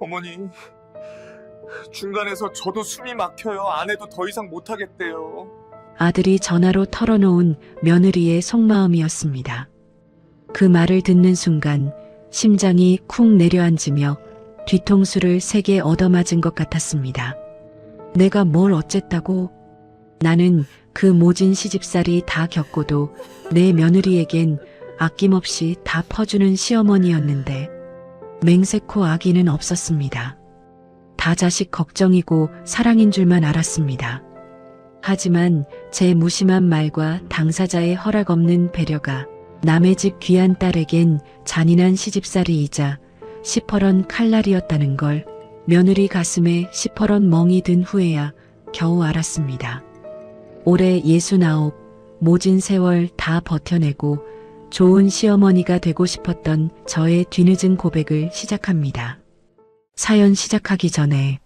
어머니, 중간에서 저도 숨이 막혀요. 아내도 더 이상 못하겠대요. 아들이 전화로 털어놓은 며느리의 속마음이었습니다. 그 말을 듣는 순간 심장이 쿵 내려앉으며 뒤통수를 세게 얻어맞은 것 같았습니다. 내가 뭘 어쨌다고? 나는 그 모진 시집살이 다 겪고도 내 며느리에겐 아낌없이 다 퍼주는 시어머니였는데 맹세코 아기는 없었습니다. 다 자식 걱정이고 사랑인 줄만 알았습니다. 하지만 제 무심한 말과 당사자의 허락 없는 배려가 남의 집 귀한 딸에겐 잔인한 시집살이이자 시퍼런 칼날이었다는 걸 며느리 가슴에 시퍼런 멍이 든 후에야 겨우 알았습니다. 올해 69, 모진 세월 다 버텨내고 좋은 시어머니가 되고 싶었던 저의 뒤늦은 고백을 시작합니다. 사연 시작하기 전에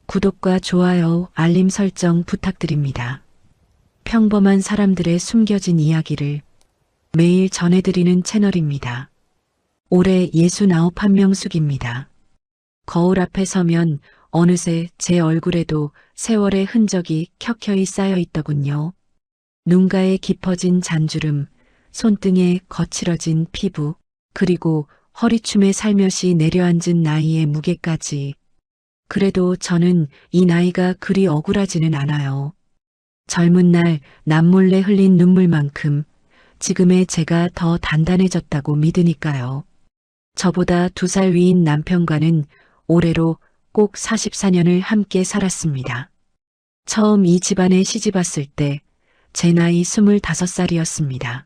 구독과 좋아요, 알림 설정 부탁드립니다. 평범한 사람들의 숨겨진 이야기를 매일 전해드리는 채널입니다. 올해 69한명 숙입니다. 거울 앞에 서면 어느새 제 얼굴에도 세월의 흔적이 켜켜이 쌓여 있더군요. 눈가에 깊어진 잔주름, 손등에 거칠어진 피부, 그리고 허리춤에 살며시 내려앉은 나이의 무게까지. 그래도 저는 이 나이가 그리 억울하지는 않아요. 젊은 날 남몰래 흘린 눈물만큼 지금의 제가 더 단단해졌다고 믿으니까요. 저보다 2살 위인 남편과는 올해로 꼭 44년을 함께 살았습니다. 처음 이 집안에 시집왔을 때 제 나이 25살이었습니다.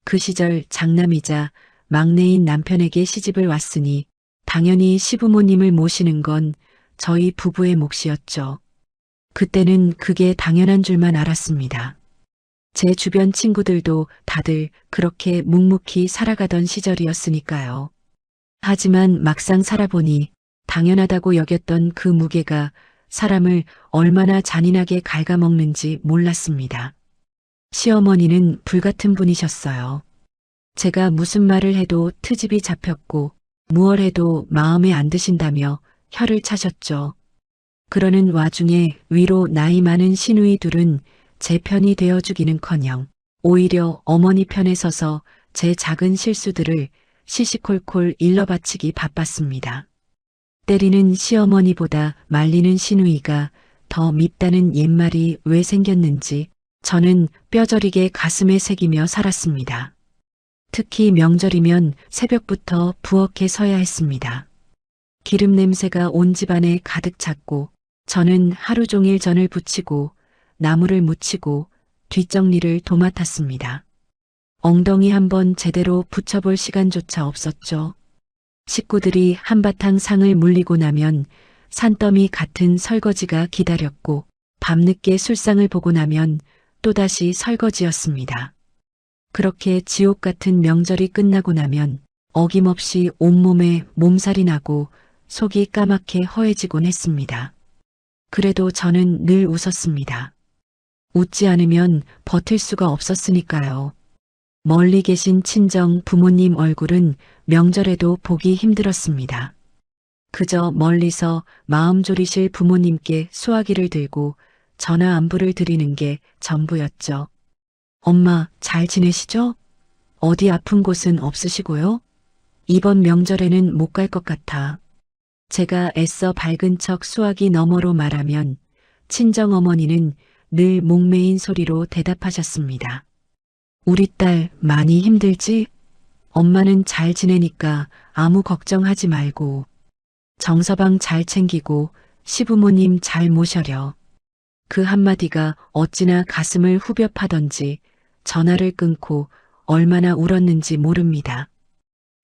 그 시절 장남이자 막내인 남편에게 시집을 왔으니 당연히 시부모님을 모시는 건 저희 부부의 몫이었죠. 그때는 그게 당연한 줄만 알았습니다. 제 주변 친구들도 다들 그렇게 묵묵히 살아가던 시절이었으니까요. 하지만 막상 살아보니 당연하다고 여겼던 그 무게가 사람을 얼마나 잔인하게 갉아먹는지 몰랐습니다. 시어머니는 불같은 분이셨어요. 제가 무슨 말을 해도 트집이 잡혔고 무얼 해도 마음에 안 드신다며 혀를 차셨죠. 그러는 와중에 위로 나이 많은 시누이 둘은 제 편이 되어주기는커녕 오히려 어머니 편에 서서 제 작은 실수들을 시시콜콜 일러바치기 바빴습니다. 때리는 시어머니보다 말리는 시누이가 더 밉다는 옛말이 왜 생겼는지 저는 뼈저리게 가슴에 새기며 살았습니다. 특히 명절이면 새벽부터 부엌에 서야 했습니다. 기름 냄새가 온 집안에 가득 찼고 저는 하루 종일 전을 부치고 나무를 묻히고 뒷정리를 도맡았습니다. 엉덩이 한번 제대로 붙여볼 시간조차 없었죠. 식구들이 한바탕 상을 물리고 나면 산더미 같은 설거지가 기다렸고 밤늦게 술상을 보고 나면 또다시 설거지였습니다. 그렇게 지옥 같은 명절이 끝나고 나면 어김없이 온몸에 몸살이 나고 속이 까맣게 허해지곤 했습니다. 그래도 저는 늘 웃었습니다. 웃지 않으면 버틸 수가 없었으니까요. 멀리 계신 친정 부모님 얼굴은 명절에도 보기 힘들었습니다. 그저 멀리서 마음 졸이실 부모님께 수화기를 들고 전화 안부를 드리는 게 전부였죠. 엄마 잘 지내시죠? 어디 아픈 곳은 없으시고요? 이번 명절에는 못 갈 것 같아. 제가 애써 밝은 척 수화기 너머로 말하면 친정어머니는 늘 목매인 소리로 대답하셨습니다. 우리 딸 많이 힘들지? 엄마는 잘 지내니까 아무 걱정하지 말고 정서방 잘 챙기고 시부모님 잘 모셔려. 그 한마디가 어찌나 가슴을 후벼 파던지 전화를 끊고 얼마나 울었는지 모릅니다.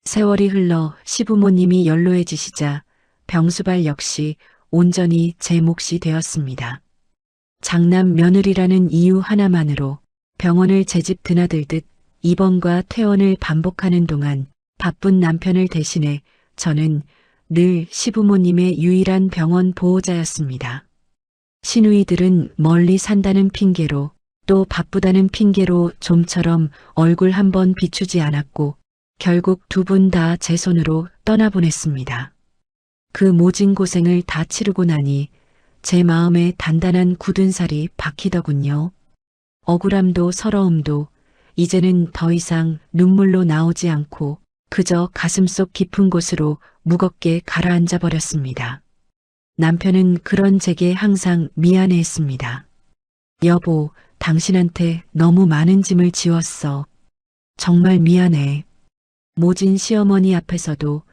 세월이 흘러 시부모님이 연로해지시자 병수발 역시 온전히 제 몫이 되었습니다. 장남 며느리라는 이유 하나만으로 병원을 제 집 드나들듯 입원과 퇴원을 반복하는 동안 바쁜 남편을 대신해 저는 늘 시부모님의 유일한 병원 보호자였습니다. 시누이들은 멀리 산다는 핑계로 또 바쁘다는 핑계로 좀처럼 얼굴 한번 비추지 않았고 결국 두 분 다 제 손으로 떠나보냈습니다. 그 모진 고생을 다 치르고 나니 제 마음에 단단한 굳은 살이 박히더군요. 억울함도 서러움도 이제는 더 이상 눈물로 나오지 않고 그저 가슴속 깊은 곳으로 무겁게 가라앉아 버렸습니다. 남편은 그런 제게 항상 미안해했습니다. 여보, 당신한테 너무 많은 짐을 지웠어. 정말 미안해. 모진 시어머니 앞에서도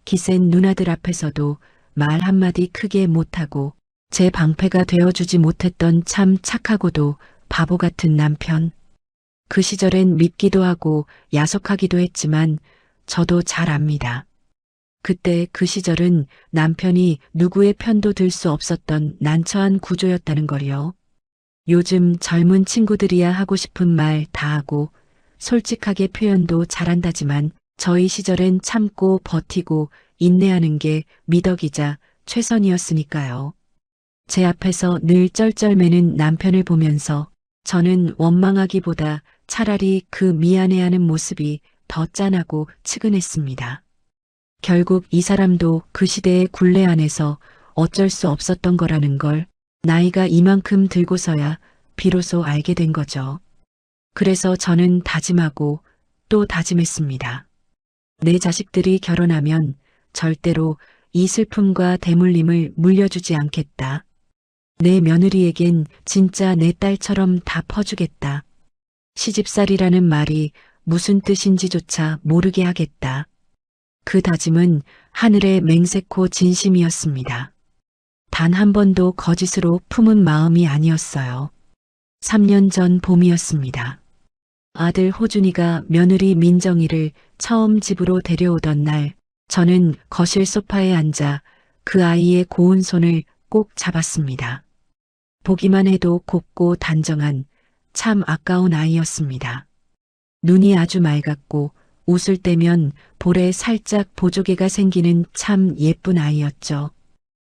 기센 누나들 앞에서도 말 한마디 크게 못하고 제 방패가 되어주지 못했던 참 착하고도 바보 같은 남편. 그 시절엔 밉기도 하고 야속하기도 했지만 저도 잘 압니다. 그때 그 시절은 남편이 누구의 편도 들 수 없었던 난처한 구조였다는 걸요. 요즘 젊은 친구들이야 하고 싶은 말 다 하고 솔직하게 표현도 잘한다지만 저희 시절엔 참고 버티고 인내하는 게 미덕이자 최선이었으니까요. 제 앞에서 늘 쩔쩔매는 남편을 보면서 저는 원망하기보다 차라리 그 미안해하는 모습이 더 짠하고 측은했습니다. 결국 이 사람도 그 시대의 굴레 안에서 어쩔 수 없었던 거라는 걸 나이가 이만큼 들고서야 비로소 알게 된 거죠. 그래서 저는 다짐하고 또 다짐했습니다. 내 자식들이 결혼하면 절대로 이 슬픔과 대물림을 물려주지 않겠다. 내 며느리에겐 진짜 내 딸처럼 다 퍼주겠다. 시집살이라는 말이 무슨 뜻인지조차 모르게 하겠다. 그 다짐은 하늘의 맹세코 진심이었습니다. 단 한 번도 거짓으로 품은 마음이 아니었어요. 3년 전 봄이었습니다. 아들 호준이가 며느리 민정이를 처음 집으로 데려오던 날, 저는 거실 소파에 앉아 그 아이의 고운 손을 꼭 잡았습니다. 보기만 해도 곱고 단정한 참 아까운 아이였습니다. 눈이 아주 맑았고 웃을 때면 볼에 살짝 보조개가 생기는 참 예쁜 아이였죠.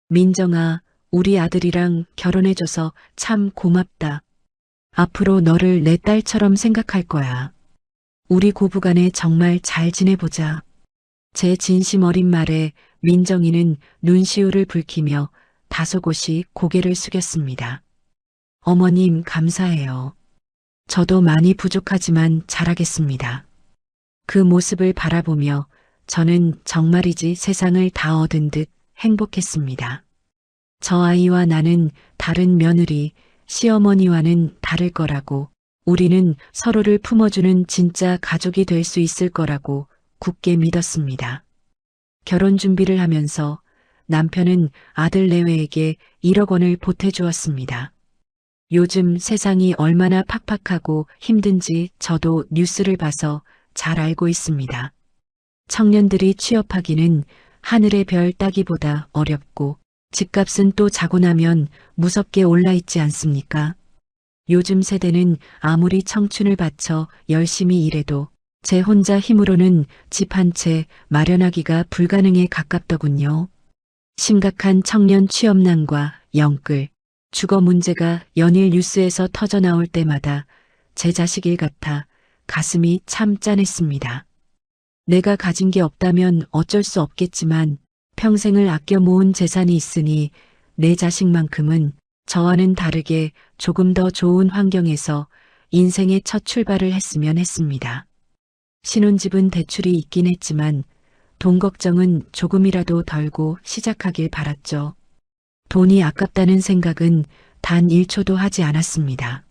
민정아, 우리 아들이랑 결혼해줘서 참 고맙다. 앞으로 너를 내 딸처럼 생각할 거야. 우리 고부간에 정말 잘 지내보자. 제 진심 어린 말에 민정이는 눈시울을 붉히며 다소곳이 고개를 숙였습니다. 어머님 감사해요. 저도 많이 부족하지만 잘하겠습니다. 그 모습을 바라보며 저는 정말이지 세상을 다 얻은 듯 행복했습니다. 저 아이와 나는 다른 며느리, 시어머니와는 다를 거라고, 우리는 서로를 품어주는 진짜 가족이 될 수 있을 거라고 굳게 믿었습니다. 결혼 준비를 하면서 남편은 아들 내외에게 1억 원을 보태주었습니다. 요즘 세상이 얼마나 팍팍하고 힘든지 저도 뉴스를 봐서 잘 알고 있습니다. 청년들이 취업하기는 하늘의 별 따기보다 어렵고 집값은 또 자고 나면 무섭게 올라 있지 않습니까? 요즘 세대는 아무리 청춘을 바쳐 열심히 일해도 제 혼자 힘으로는 집 한 채 마련하기가 불가능에 가깝더군요. 심각한 청년 취업난과 영끌, 주거 문제가 연일 뉴스에서 터져 나올 때마다 제 자식일 같아 가슴이 참 짠했습니다. 내가 가진 게 없다면 어쩔 수 없겠지만 평생을 아껴 모은 재산이 있으니 내 자식만큼은 저와는 다르게 조금 더 좋은 환경에서 인생의 첫 출발을 했으면 했습니다. 신혼집은 대출이 있긴 했지만 돈 걱정은 조금이라도 덜고 시작하길 바랐죠. 돈이 아깝다는 생각은 단 1초도 하지 않았습니다.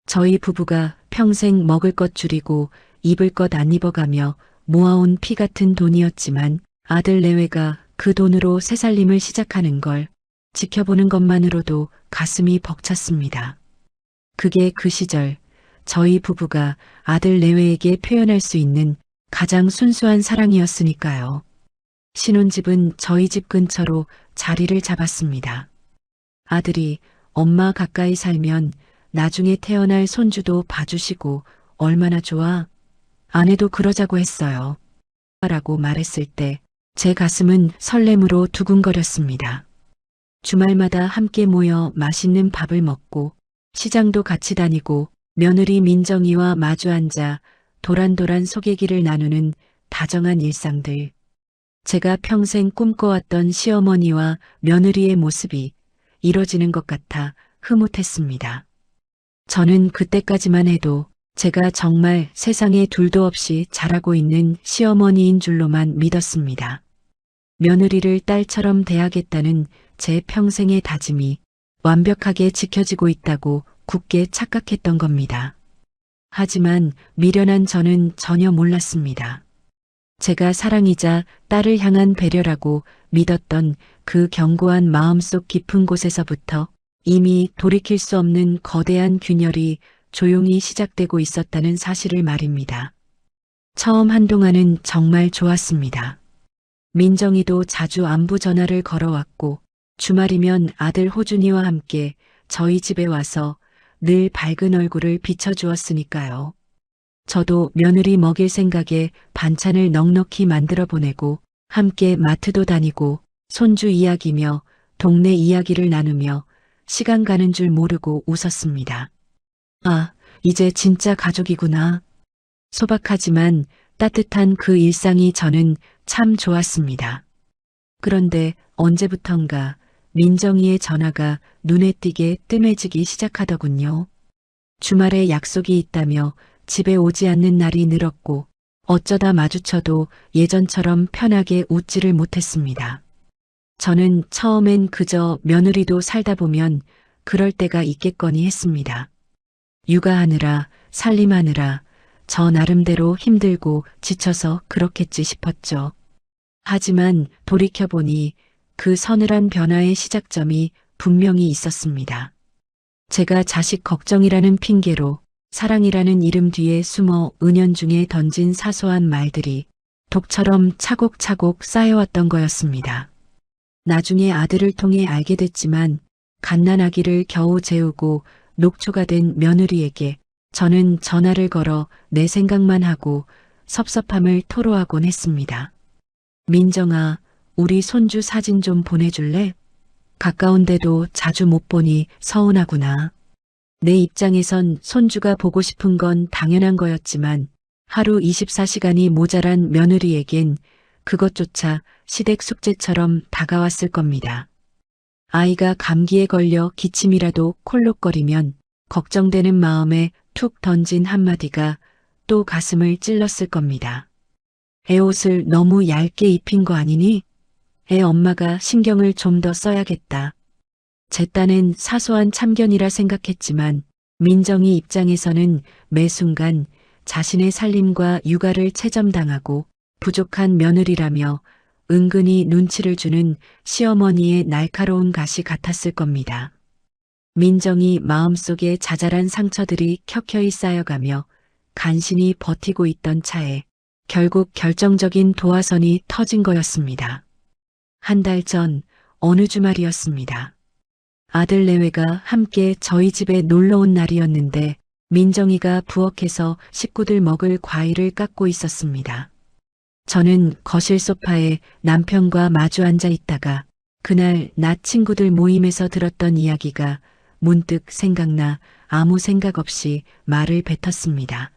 저희 부부가 평생 먹을 것 줄이고 입을 것 안 입어가며 모아온 피 같은 돈이었지만 아들 내외가 그 돈으로 새살림을 시작하는 걸 지켜보는 것만으로도 가슴이 벅찼습니다. 그게 그 시절 저희 부부가 아들 내외에게 표현할 수 있는 가장 순수한 사랑이었으니까요. 신혼집은 저희 집 근처로 자리를 잡았습니다. 아들이 엄마 가까이 살면 나중에 태어날 손주도 봐주시고 얼마나 좋아. 아내도 그러자고 했어요. 라고 말했을 때 제 가슴은 설렘으로 두근거렸습니다. 주말마다 함께 모여 맛있는 밥을 먹고 시장도 같이 다니고 며느리 민정이와 마주 앉아 도란도란 소개기를 나누는 다정한 일상들. 제가 평생 꿈꿔왔던 시어머니와 며느리의 모습이 이뤄지는 것 같아 흐뭇했습니다. 저는 그때까지만 해도 제가 정말 세상에 둘도 없이 잘하고 있는 시어머니인 줄로만 믿었습니다. 며느리를 딸처럼 대하겠다는 제 평생의 다짐이 완벽하게 지켜지고 있다고 굳게 착각했던 겁니다. 하지만 미련한 저는 전혀 몰랐습니다. 제가 사랑이자 딸을 향한 배려라고 믿었던 그 견고한 마음속 깊은 곳에서부터 이미 돌이킬 수 없는 거대한 균열이 조용히 시작되고 있었다는 사실을 말입니다. 처음 한동안은 정말 좋았습니다. 민정이도 자주 안부 전화를 걸어왔고 주말이면 아들 호준이와 함께 저희 집에 와서 늘 밝은 얼굴을 비춰주었으니까요. 저도 며느리 먹일 생각에 반찬을 넉넉히 만들어 보내고 함께 마트도 다니고 손주 이야기며 동네 이야기를 나누며 시간 가는 줄 모르고 웃었습니다. 아, 이제 진짜 가족이구나. 소박하지만 따뜻한 그 일상이 저는 참 좋았습니다. 그런데 언제부턴가 민정이의 전화가 눈에 띄게 뜸해지기 시작하더군요. 주말에 약속이 있다며 집에 오지 않는 날이 늘었고 어쩌다 마주쳐도 예전처럼 편하게 웃지를 못했습니다. 저는 처음엔 그저 며느리도 살다 보면 그럴 때가 있겠거니 했습니다. 육아하느라 살림하느라 저 나름대로 힘들고 지쳐서 그렇겠지 싶었죠. 하지만 돌이켜보니 그 서늘한 변화의 시작점이 분명히 있었습니다. 제가 자식 걱정이라는 핑계로 사랑이라는 이름 뒤에 숨어 은연중에 던진 사소한 말들이 독처럼 차곡차곡 쌓여왔던 거였습니다. 나중에 아들을 통해 알게 됐지만 갓난아기를 겨우 재우고 녹초가 된 며느리에게 저는 전화를 걸어 내 생각만 하고 섭섭함을 토로하곤 했습니다. 민정아, 우리 손주 사진 좀 보내줄래? 가까운데도 자주 못 보니 서운하구나. 내 입장에선 손주가 보고 싶은 건 당연한 거였지만 하루 24시간이 모자란 며느리에겐 그것조차 시댁 숙제처럼 다가왔을 겁니다. 아이가 감기에 걸려 기침이라도 콜록거리면 걱정되는 마음에 툭 던진 한마디가 또 가슴을 찔렀을 겁니다. 애 옷을 너무 얇게 입힌 거 아니니? 애 엄마가 신경을 좀 더 써야겠다. 제 딴엔 사소한 참견이라 생각했지만 민정이 입장에서는 매 순간 자신의 살림과 육아를 체점당하고 부족한 며느리라며 은근히 눈치를 주는 시어머니의 날카로운 가시 같았을 겁니다. 민정이 마음속에 자잘한 상처들이 켜켜이 쌓여가며 간신히 버티고 있던 차에 결국 결정적인 도화선이 터진 거였습니다. 한 달 전 어느 주말이었습니다. 아들 내외가 함께 저희 집에 놀러 온 날이었는데 민정이가 부엌에서 식구들 먹을 과일을 깎고 있었습니다. 저는 거실 소파에 남편과 마주 앉아 있다가 그날 낮 친구들 모임에서 들었던 이야기가 문득 생각나 아무 생각 없이 말을 뱉었습니다.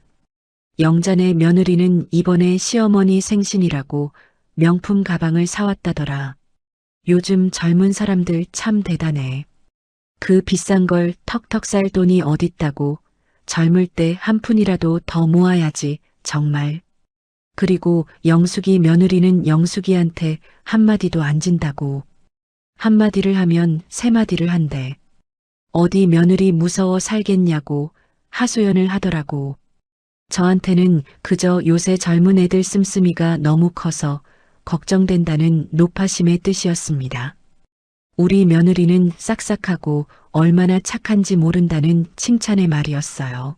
영자네 며느리는 이번에 시어머니 생신이라고 명품 가방을 사왔다더라. 요즘 젊은 사람들 참 대단해. 그 비싼 걸 턱턱 쌀 돈이 어딨다고 젊을 때 한 푼이라도 더 모아야지 정말. 그리고 영숙이 며느리는 영숙이한테 한마디도 안 진다고. 한마디를 하면 세마디를 한대. 어디 며느리 무서워 살겠냐고 하소연을 하더라고. 저한테는 그저 요새 젊은 애들 씀씀이가 너무 커서 걱정된다는 노파심의 뜻이었습니다. 우리 며느리는 싹싹하고 얼마나 착한지 모른다는 칭찬의 말이었어요.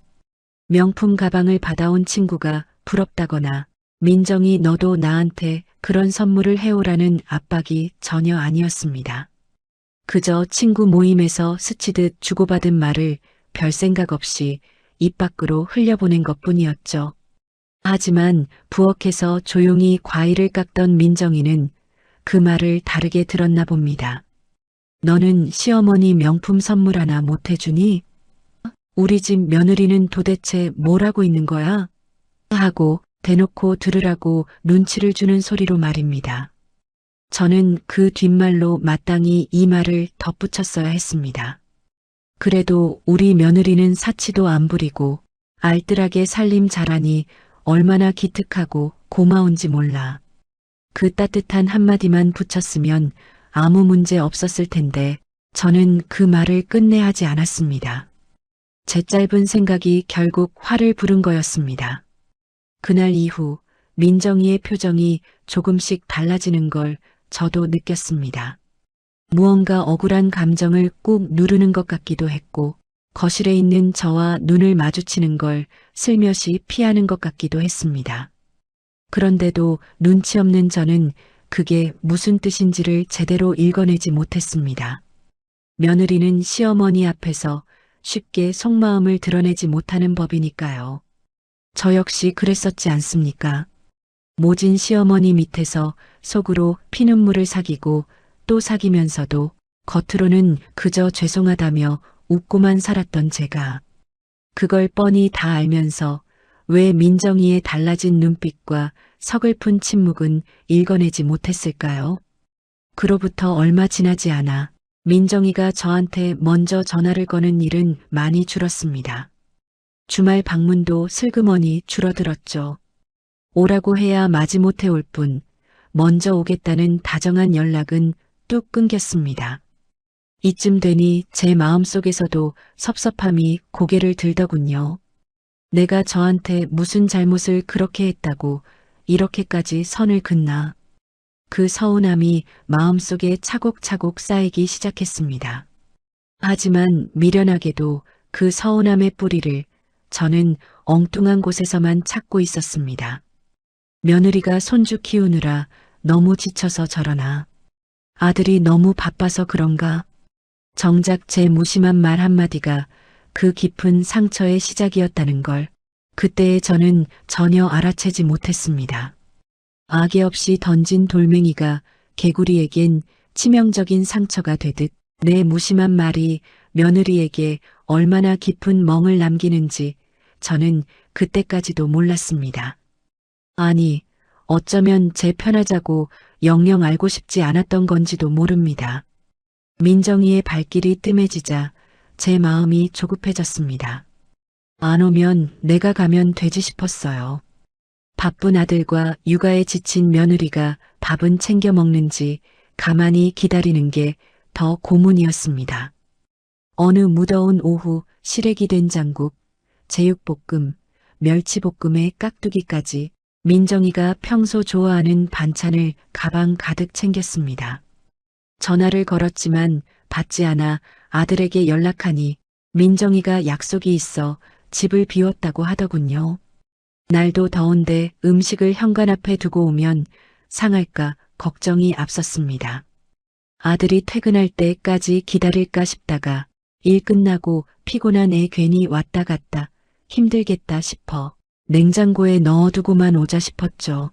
명품 가방을 받아온 친구가 부럽다거나 민정이 너도 나한테 그런 선물을 해오라는 압박이 전혀 아니었습니다. 그저 친구 모임에서 스치듯 주고받은 말을 별 생각 없이 입 밖으로 흘려보낸 것뿐이었죠. 하지만 부엌에서 조용히 과일을 깎던 민정이는 그 말을 다르게 들었나 봅니다. 너는 시어머니 명품 선물 하나 못 해주니? 우리 집 며느리는 도대체 뭘 하고 있는 거야? 하고 대놓고 들으라고 눈치를 주는 소리로 말입니다. 저는 그 뒷말로 마땅히 이 말을 덧붙였어야 했습니다. 그래도 우리 며느리는 사치도 안 부리고 알뜰하게 살림 잘하니 얼마나 기특하고 고마운지 몰라. 그 따뜻한 한마디만 붙였으면 아무 문제 없었을 텐데 저는 그 말을 끝내 하지 않았습니다. 제 짧은 생각이 결국 화를 부른 거였습니다. 그날 이후 민정이의 표정이 조금씩 달라지는 걸 저도 느꼈습니다. 무언가 억울한 감정을 꾹 누르는 것 같기도 했고 거실에 있는 저와 눈을 마주치는 걸 슬며시 피하는 것 같기도 했습니다. 그런데도 눈치 없는 저는 그게 무슨 뜻인지를 제대로 읽어내지 못했습니다. 며느리는 시어머니 앞에서 쉽게 속마음을 드러내지 못하는 법이니까요. 저 역시 그랬었지 않습니까? 모진 시어머니 밑에서 속으로 피눈물을 사귀고 또 사귀면서도 겉으로는 그저 죄송하다며 웃고만 살았던 제가 그걸 뻔히 다 알면서 왜 민정이의 달라진 눈빛과 서글픈 침묵은 읽어내지 못했을까요? 그로부터 얼마 지나지 않아 민정이가 저한테 먼저 전화를 거는 일은 많이 줄었습니다. 주말 방문도 슬그머니 줄어들었죠. 오라고 해야 마지못해 올 뿐 먼저 오겠다는 다정한 연락은 뚝 끊겼습니다. 이쯤 되니 제 마음속에서도 섭섭함이 고개를 들더군요. 내가 저한테 무슨 잘못을 그렇게 했다고 이렇게까지 선을 긋나. 그 서운함이 마음속에 차곡차곡 쌓이기 시작했습니다. 하지만 미련하게도 그 서운함의 뿌리를 저는 엉뚱한 곳에서만 찾고 있었습니다. 며느리가 손주 키우느라 너무 지쳐서 저러나. 아들이 너무 바빠서 그런가. 정작 제 무심한 말 한마디가 그 깊은 상처의 시작이었다는 걸 그때의 저는 전혀 알아채지 못했습니다. 아기 없이 던진 돌멩이가 개구리에겐 치명적인 상처가 되듯 내 무심한 말이 며느리에게 얼마나 깊은 멍을 남기는지 저는 그때까지도 몰랐습니다. 아니, 어쩌면 제 편하자고 영영 알고 싶지 않았던 건지도 모릅니다. 민정이의 발길이 뜸해지자 제 마음이 조급해졌습니다. 안 오면 내가 가면 되지 싶었어요. 바쁜 아들과 육아에 지친 며느리가 밥은 챙겨 먹는지 가만히 기다리는 게 더 고문이었습니다. 어느 무더운 오후 시래기 된장국, 제육볶음, 멸치볶음에 깍두기까지 민정이가 평소 좋아하는 반찬을 가방 가득 챙겼습니다. 전화를 걸었지만 받지 않아 아들에게 연락하니 민정이가 약속이 있어 집을 비웠다고 하더군요. 날도 더운데 음식을 현관 앞에 두고 오면 상할까 걱정이 앞섰습니다. 아들이 퇴근할 때까지 기다릴까 싶다가 일 끝나고 피곤한 애 괜히 왔다 갔다 힘들겠다 싶어 냉장고에 넣어두고만 오자 싶었죠.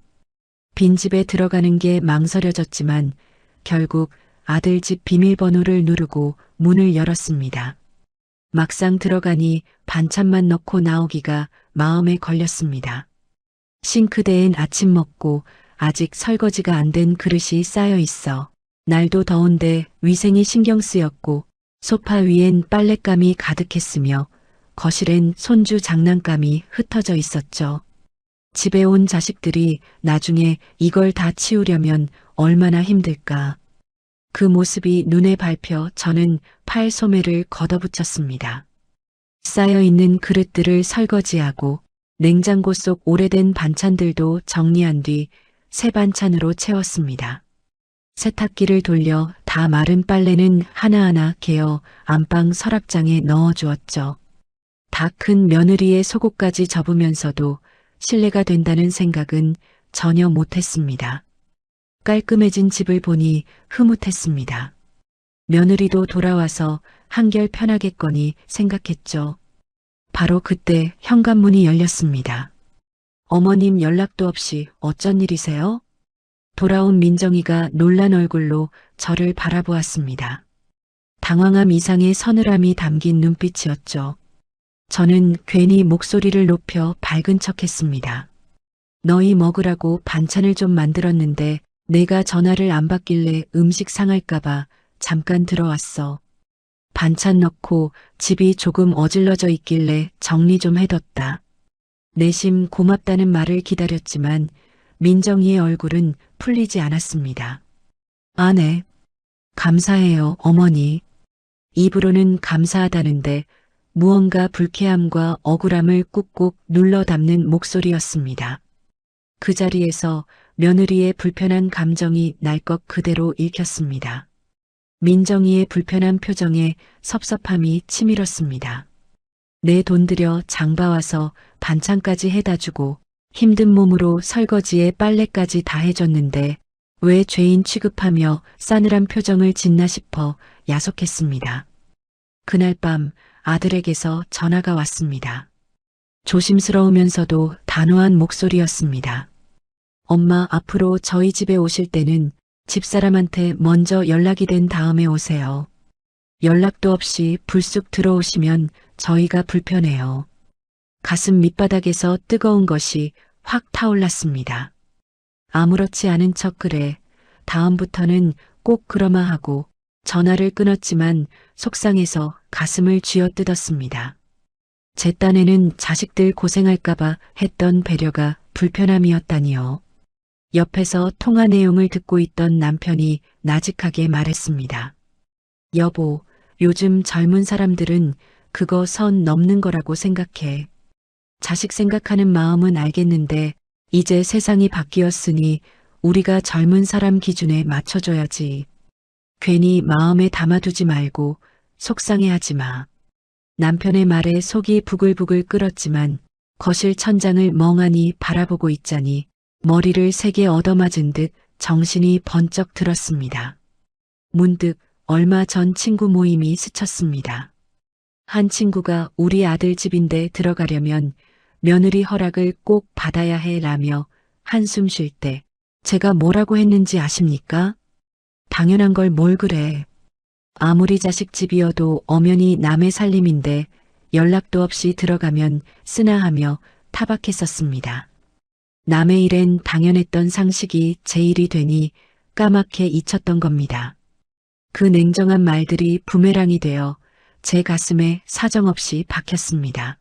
빈집에 들어가는 게 망설여졌지만 결국 아들 집 비밀번호를 누르고 문을 열었습니다. 막상 들어가니 반찬만 넣고 나오기가 마음에 걸렸습니다. 싱크대엔 아침 먹고 아직 설거지가 안 된 그릇이 쌓여 있어 날도 더운데 위생이 신경 쓰였고 소파 위엔 빨랫감이 가득했으며 거실엔 손주 장난감이 흩어져 있었죠. 집에 온 자식들이 나중에 이걸 다 치우려면 얼마나 힘들까. 그 모습이 눈에 밟혀 저는 팔 소매를 걷어붙였습니다. 쌓여있는 그릇들을 설거지하고 냉장고 속 오래된 반찬들도 정리한 뒤 새 반찬으로 채웠습니다. 세탁기를 돌려 다 마른 빨래는 하나하나 개어 안방 서랍장에 넣어주었죠. 다 큰 며느리의 속옷까지 접으면서도 신뢰가 된다는 생각은 전혀 못했습니다. 깔끔해진 집을 보니 흐뭇했습니다. 며느리도 돌아와서 한결 편하겠거니 생각했죠. 바로 그때 현관문이 열렸습니다. 어머님 연락도 없이 어쩐 일이세요? 돌아온 민정이가 놀란 얼굴로 저를 바라보았습니다. 당황함 이상의 서늘함이 담긴 눈빛이었죠. 저는 괜히 목소리를 높여 밝은 척했습니다. 너희 먹으라고 반찬을 좀 만들었는데 내가 전화를 안 받길래 음식 상할까봐 잠깐 들어왔어. 반찬 넣고 집이 조금 어질러져 있길래 정리 좀 해뒀다. 내심 고맙다는 말을 기다렸지만 민정이의 얼굴은 풀리지 않았습니다. 아, 네. 감사해요, 어머니. 입으로는 감사하다는데 무언가 불쾌함과 억울함을 꾹꾹 눌러 담는 목소리였습니다. 그 자리에서 며느리의 불편한 감정이 날 것 그대로 읽혔습니다. 민정이의 불편한 표정에 섭섭함이 치밀었습니다. 내 돈 들여 장 봐와서 반찬까지 해다 주고 힘든 몸으로 설거지에 빨래까지 다 해줬는데 왜 죄인 취급하며 싸늘한 표정을 짓나 싶어 야속했습니다. 그날 밤 아들에게서 전화가 왔습니다. 조심스러우면서도 단호한 목소리였습니다. 엄마, 앞으로 저희 집에 오실 때는 집사람한테 먼저 연락이 된 다음에 오세요. 연락도 없이 불쑥 들어오시면 저희가 불편해요. 가슴 밑바닥에서 뜨거운 것이 확 타올랐습니다. 아무렇지 않은 척 그래. 다음부터는 꼭 그러마 하고 전화를 끊었지만 속상해서 가슴을 쥐어뜯었습니다. 제 딴에는 자식들 고생할까봐 했던 배려가 불편함이었다니요. 옆에서 통화 내용을 듣고 있던 남편이 나직하게 말했습니다. 여보, 요즘 젊은 사람들은 그거 선 넘는 거라고 생각해. 자식 생각하는 마음은 알겠는데 이제 세상이 바뀌었으니 우리가 젊은 사람 기준에 맞춰줘야지. 괜히 마음에 담아두지 말고 속상해하지 마. 남편의 말에 속이 부글부글 끓었지만 거실 천장을 멍하니 바라보고 있자니 머리를 세게 얻어맞은 듯 정신이 번쩍 들었습니다. 문득 얼마 전 친구 모임이 스쳤습니다. 한 친구가 우리 아들 집인데 들어가려면 며느리 허락을 꼭 받아야 해 라며 한숨 쉴 때 제가 뭐라고 했는지 아십니까? 당연한 걸 뭘 그래. 아무리 자식 집이어도 엄연히 남의 살림인데 연락도 없이 들어가면 쓰나 하며 타박했었습니다. 남의 일엔 당연했던 상식이 제 일이 되니 까맣게 잊혔던 겁니다. 그 냉정한 말들이 부메랑이 되어 제 가슴에 사정없이 박혔습니다.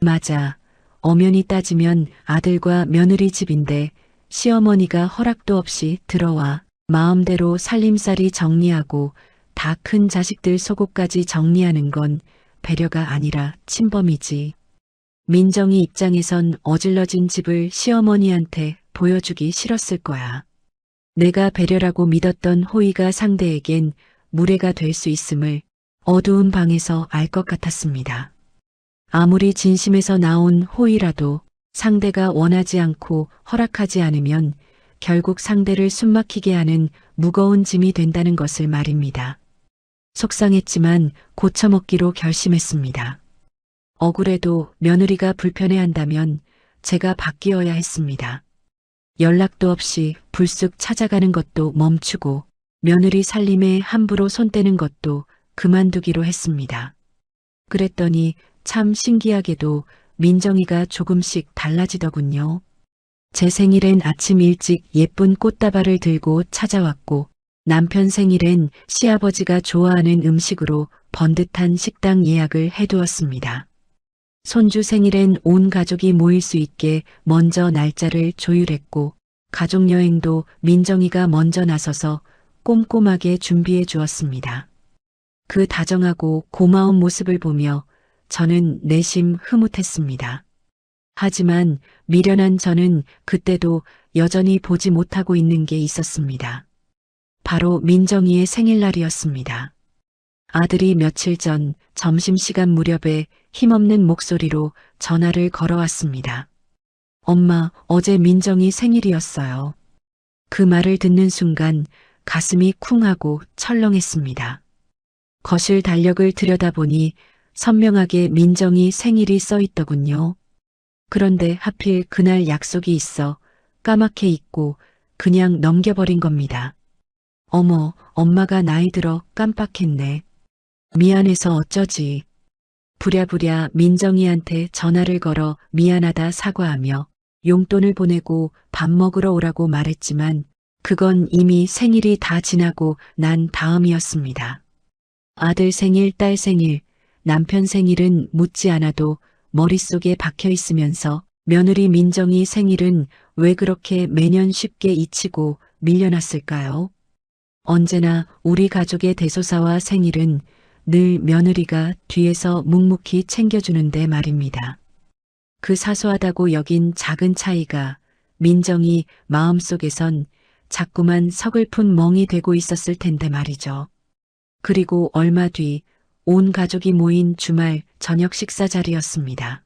맞아. 엄연히 따지면 아들과 며느리 집인데 시어머니가 허락도 없이 들어와 마음대로 살림살이 정리하고 다 큰 자식들 속옷까지 정리하는 건 배려가 아니라 침범이지. 민정이 입장에선 어질러진 집을 시어머니한테 보여주기 싫었을 거야. 내가 배려라고 믿었던 호의가 상대에겐 무례가 될 수 있음을 어두운 방에서 알 것 같았습니다. 아무리 진심에서 나온 호의라도 상대가 원하지 않고 허락하지 않으면 결국 상대를 숨막히게 하는 무거운 짐이 된다는 것을 말입니다. 속상했지만 고쳐먹기로 결심했습니다. 억울해도 며느리가 불편해한다면 제가 바뀌어야 했습니다. 연락도 없이 불쑥 찾아가는 것도 멈추고 며느리 살림에 함부로 손대는 것도 그만두기로 했습니다. 그랬더니 참 신기하게도 민정이가 조금씩 달라지더군요. 제 생일엔 아침 일찍 예쁜 꽃다발을 들고 찾아왔고 남편 생일엔 시아버지가 좋아하는 음식으로 번듯한 식당 예약을 해두었습니다. 손주 생일엔 온 가족이 모일 수 있게 먼저 날짜를 조율했고 가족여행도 민정이가 먼저 나서서 꼼꼼하게 준비해 주었습니다. 그 다정하고 고마운 모습을 보며 저는 내심 흐뭇했습니다. 하지만 미련한 저는 그때도 여전히 보지 못하고 있는 게 있었습니다. 바로 민정이의 생일날이었습니다. 아들이 며칠 전 점심시간 무렵에 힘없는 목소리로 전화를 걸어왔습니다. 엄마, 어제 민정이 생일이었어요. 그 말을 듣는 순간 가슴이 쿵하고 철렁했습니다. 거실 달력을 들여다보니 선명하게 민정이 생일이 써 있더군요. 그런데 하필 그날 약속이 있어 까맣게 잊고 그냥 넘겨버린 겁니다. 어머, 엄마가 나이 들어 깜빡했네. 미안해서 어쩌지. 부랴부랴 민정이한테 전화를 걸어 미안하다 사과하며 용돈을 보내고 밥 먹으러 오라고 말했지만 그건 이미 생일이 다 지나고 난 다음이었습니다. 아들 생일, 딸 생일, 남편 생일은 묻지 않아도 머릿속에 박혀 있으면서 며느리 민정이 생일은 왜 그렇게 매년 쉽게 잊히고 밀려났을까요? 언제나 우리 가족의 대소사와 생일은 늘 며느리가 뒤에서 묵묵히 챙겨주는데 말입니다. 그 사소하다고 여긴 작은 차이가 민정이 마음속에선 자꾸만 서글픈 멍이 되고 있었을 텐데 말이죠. 그리고 얼마 뒤 온 가족이 모인 주말 저녁 식사 자리였습니다.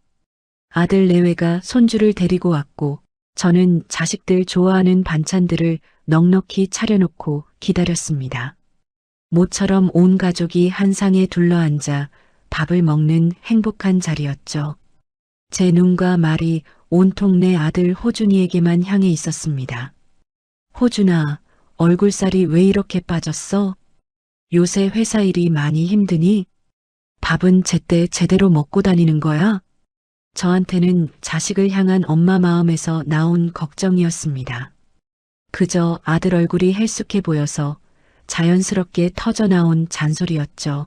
아들 내외가 손주를 데리고 왔고 저는 자식들 좋아하는 반찬들을 넉넉히 차려놓고 기다렸습니다. 모처럼 온 가족이 한 상에 둘러앉아 밥을 먹는 행복한 자리였죠. 제 눈과 말이 온통 내 아들 호준이에게만 향해 있었습니다. 호준아, 얼굴살이 왜 이렇게 빠졌어? 요새 회사 일이 많이 힘드니? 밥은 제때 제대로 먹고 다니는 거야? 저한테는 자식을 향한 엄마 마음에서 나온 걱정이었습니다. 그저 아들 얼굴이 헬쑥해 보여서 자연스럽게 터져나온 잔소리였죠.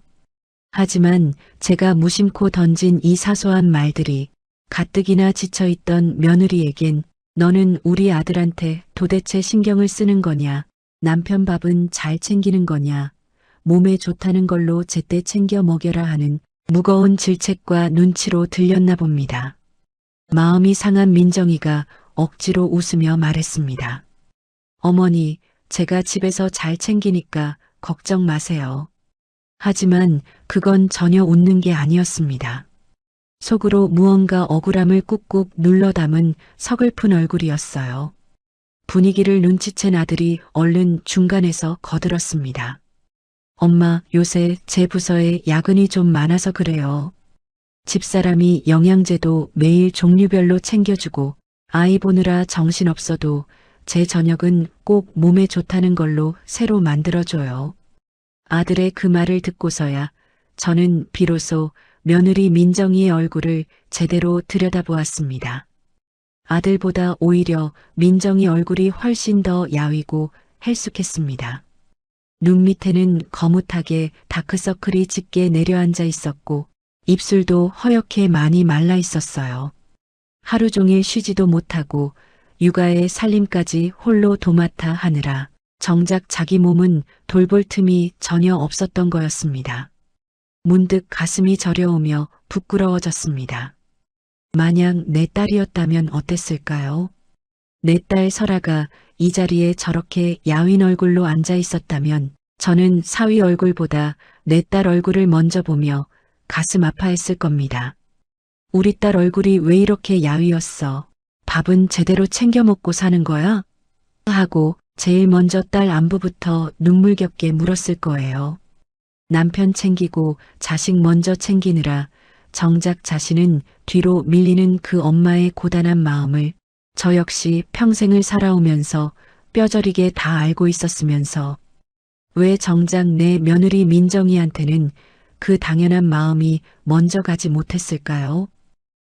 하지만 제가 무심코 던진 이 사소한 말들이 가뜩이나 지쳐있던 며느리에겐 너는 우리 아들한테 도대체 신경을 쓰는 거냐, 남편 밥은 잘 챙기는 거냐, 몸에 좋다는 걸로 제때 챙겨 먹여라 하는 무거운 질책과 눈치로 들렸나 봅니다. 마음이 상한 민정이가 억지로 웃으며 말했습니다. 어머니, 제가 집에서 잘 챙기니까 걱정 마세요. 하지만 그건 전혀 웃는 게 아니었습니다. 속으로 무언가 억울함을 꾹꾹 눌러 담은 서글픈 얼굴이었어요. 분위기를 눈치챈 아들이 얼른 중간에서 거들었습니다. 엄마, 요새 제 부서에 야근이 좀 많아서 그래요. 집사람이 영양제도 매일 종류별로 챙겨주고 아이 보느라 정신없어도 제 저녁은 꼭 몸에 좋다는 걸로 새로 만들어줘요. 아들의 그 말을 듣고서야 저는 비로소 며느리 민정이의 얼굴을 제대로 들여다보았습니다. 아들보다 오히려 민정이 얼굴이 훨씬 더 야위고 헬쑥했습니다. 눈 밑에는 거뭇하게 다크서클이 짙게 내려앉아 있었고 입술도 허옇게 많이 말라 있었어요. 하루 종일 쉬지도 못하고 육아의 살림까지 홀로 도맡아 하느라 정작 자기 몸은 돌볼 틈이 전혀 없었던 거였습니다. 문득 가슴이 저려오며 부끄러워졌습니다. 만약 내 딸이었다면 어땠을까요? 내 딸 설아가 이 자리에 저렇게 야윈 얼굴로 앉아 있었다면 저는 사위 얼굴보다 내 딸 얼굴을 먼저 보며 가슴 아파했을 겁니다. 우리 딸 얼굴이 왜 이렇게 야위었어? 밥은 제대로 챙겨 먹고 사는 거야? 하고 제일 먼저 딸 안부부터 눈물겹게 물었을 거예요. 남편 챙기고 자식 먼저 챙기느라 정작 자신은 뒤로 밀리는 그 엄마의 고단한 마음을 저 역시 평생을 살아오면서 뼈저리게 다 알고 있었으면서 왜 정작 내 며느리 민정이한테는 그 당연한 마음이 먼저 가지 못했을까요?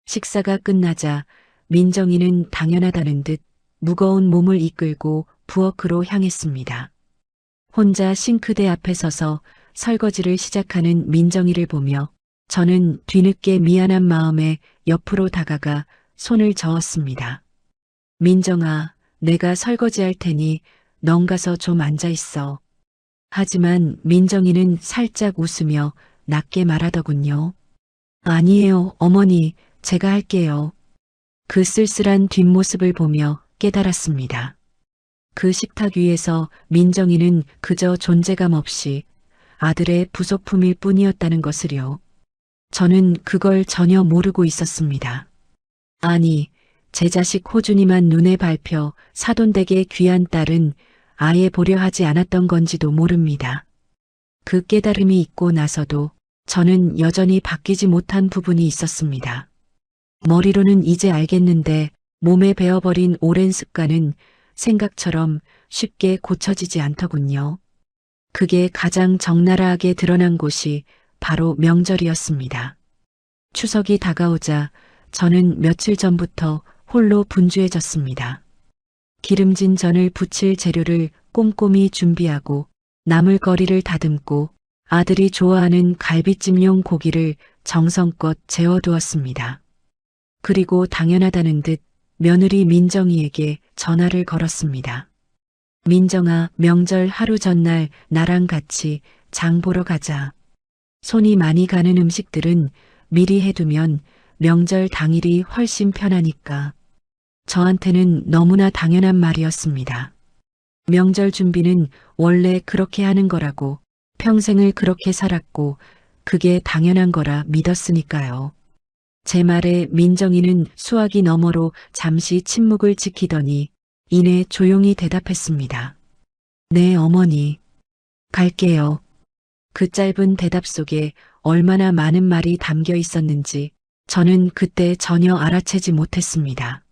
식사가 끝나자 민정이는 당연하다는 듯 무거운 몸을 이끌고 부엌으로 향했습니다. 혼자 싱크대 앞에 서서 설거지를 시작하는 민정이를 보며 저는 뒤늦게 미안한 마음에 옆으로 다가가 손을 저었습니다. 민정아, 내가 설거지할 테니 넌 가서 좀 앉아 있어. 하지만 민정이는 살짝 웃으며 낮게 말하더군요. 아니에요, 어머니, 제가 할게요. 그 쓸쓸한 뒷모습을 보며 깨달았습니다. 그 식탁 위에서 민정이는 그저 존재감 없이 아들의 부속품일 뿐이었다는 것을요. 저는 그걸 전혀 모르고 있었습니다. 아니, 제 자식 호준이만 눈에 밟혀 사돈댁의 귀한 딸은 아예 보려 하지 않았던 건지도 모릅니다. 그 깨달음이 있고 나서도 저는 여전히 바뀌지 못한 부분이 있었습니다. 머리로는 이제 알겠는데 몸에 배어버린 오랜 습관은 생각처럼 쉽게 고쳐지지 않더군요. 그게 가장 적나라하게 드러난 곳이 바로 명절이었습니다. 추석이 다가오자 저는 며칠 전부터 홀로 분주해졌습니다. 기름진 전을 부칠 재료를 꼼꼼히 준비하고 나물거리를 다듬고 아들이 좋아하는 갈비찜용 고기를 정성껏 재워두었습니다. 그리고 당연하다는 듯 며느리 민정이에게 전화를 걸었습니다. 민정아, 명절 하루 전날 나랑 같이 장 보러 가자. 손이 많이 가는 음식들은 미리 해두면 명절 당일이 훨씬 편하니까. 저한테는 너무나 당연한 말이었습니다. 명절 준비는 원래 그렇게 하는 거라고, 평생을 그렇게 살았고 그게 당연한 거라 믿었으니까요. 제 말에 민정이는 수화기 너머로 잠시 침묵을 지키더니 이내 조용히 대답했습니다. 네, 어머니. 갈게요. 그 짧은 대답 속에 얼마나 많은 말이 담겨 있었는지 저는 그때 전혀 알아채지 못했습니다.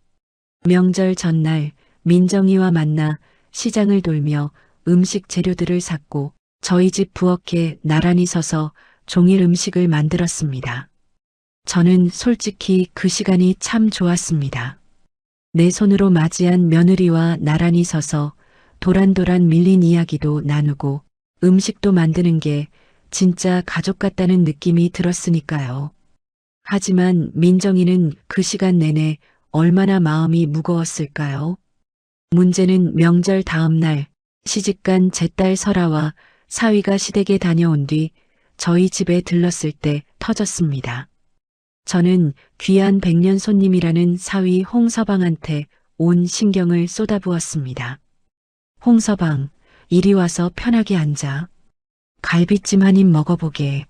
명절 전날 민정이와 만나 시장을 돌며 음식 재료들을 샀고 저희 집 부엌에 나란히 서서 종일 음식을 만들었습니다. 저는 솔직히 그 시간이 참 좋았습니다. 내 손으로 맞이한 며느리와 나란히 서서 도란도란 밀린 이야기도 나누고 음식도 만드는 게 진짜 가족 같다는 느낌이 들었으니까요. 하지만 민정이는 그 시간 내내 얼마나 마음이 무거웠을까요? 문제는 명절 다음 날 시집간 제 딸 설아와 사위가 시댁에 다녀온 뒤 저희 집에 들렀을 때 터졌습니다. 저는 귀한 백년 손님이라는 사위 홍서방한테 온 신경을 쏟아부었습니다. 홍서방, 이리 와서 편하게 앉아. 갈비찜 한 입 먹어보게.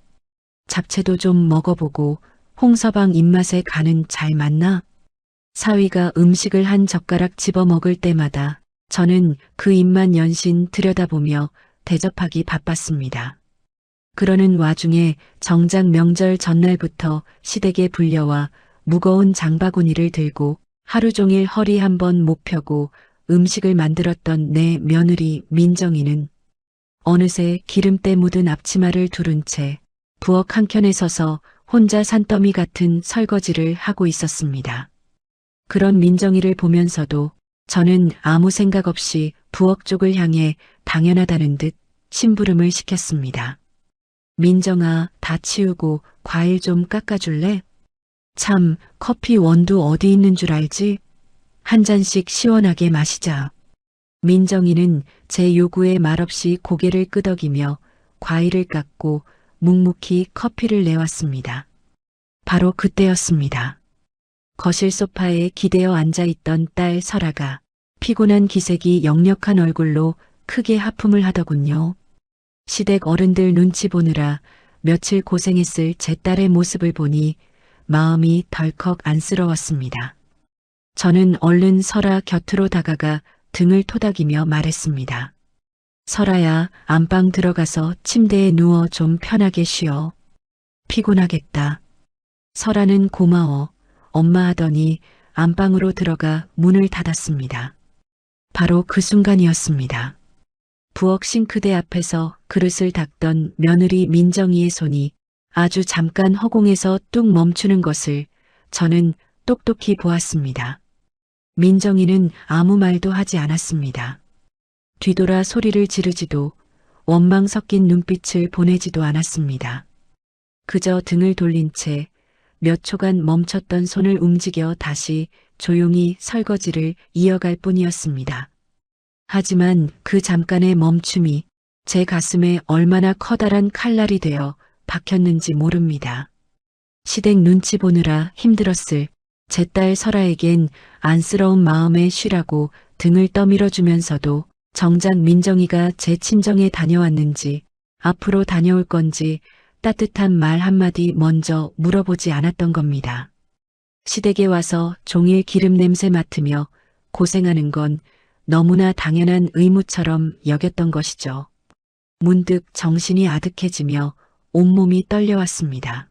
잡채도 좀 먹어보고 홍서방 입맛에 간은 잘 맞나? 사위가 음식을 한 젓가락 집어 먹을 때마다 저는 그 입만 연신 들여다보며 대접하기 바빴습니다. 그러는 와중에 정작 명절 전날부터 시댁에 불려와 무거운 장바구니를 들고 하루 종일 허리 한번 못 펴고 음식을 만들었던 내 며느리 민정이는 어느새 기름때 묻은 앞치마를 두른 채 부엌 한켠에 서서 혼자 산더미 같은 설거지를 하고 있었습니다. 그런 민정이를 보면서도 저는 아무 생각 없이 부엌 쪽을 향해 당연하다는 듯 심부름을 시켰습니다. 민정아, 다 치우고 과일 좀 깎아줄래? 참, 커피 원두 어디 있는 줄 알지? 한 잔씩 시원하게 마시자. 민정이는 제 요구에 말없이 고개를 끄덕이며 과일을 깎고 묵묵히 커피를 내왔습니다. 바로 그때였습니다. 거실 소파에 기대어 앉아있던 딸 설아가 피곤한 기색이 역력한 얼굴로 크게 하품을 하더군요. 시댁 어른들 눈치 보느라 며칠 고생했을 제 딸의 모습을 보니 마음이 덜컥 안쓰러웠습니다. 저는 얼른 설아 곁으로 다가가 등을 토닥이며 말했습니다. 설아야, 안방 들어가서 침대에 누워 좀 편하게 쉬어. 피곤하겠다. 설아는 고마워. 엄마 하더니 안방으로 들어가 문을 닫았습니다. 바로 그 순간이었습니다. 부엌 싱크대 앞에서 그릇을 닦던 며느리 민정이의 손이 아주 잠깐 허공에서 뚝 멈추는 것을 저는 똑똑히 보았습니다. 민정이는 아무 말도 하지 않았습니다. 뒤돌아 소리를 지르지도 원망 섞인 눈빛을 보내지도 않았습니다. 그저 등을 돌린 채 몇 초간 멈췄던 손을 움직여 다시 조용히 설거지를 이어갈 뿐이었습니다. 하지만 그 잠깐의 멈춤이 제 가슴에 얼마나 커다란 칼날이 되어 박혔는지 모릅니다. 시댁 눈치 보느라 힘들었을 제 딸 설아에겐 안쓰러운 마음에 쉬라고 등을 떠밀어 주면서도 정작 민정이가 제 친정에 다녀왔는지 앞으로 다녀올 건지 따뜻한 말 한마디 먼저 물어보지 않았던 겁니다. 시댁에 와서 종일 기름 냄새 맡으며 고생하는 건 너무나 당연한 의무처럼 여겼던 것이죠. 문득 정신이 아득해지며 온몸이 떨려왔습니다.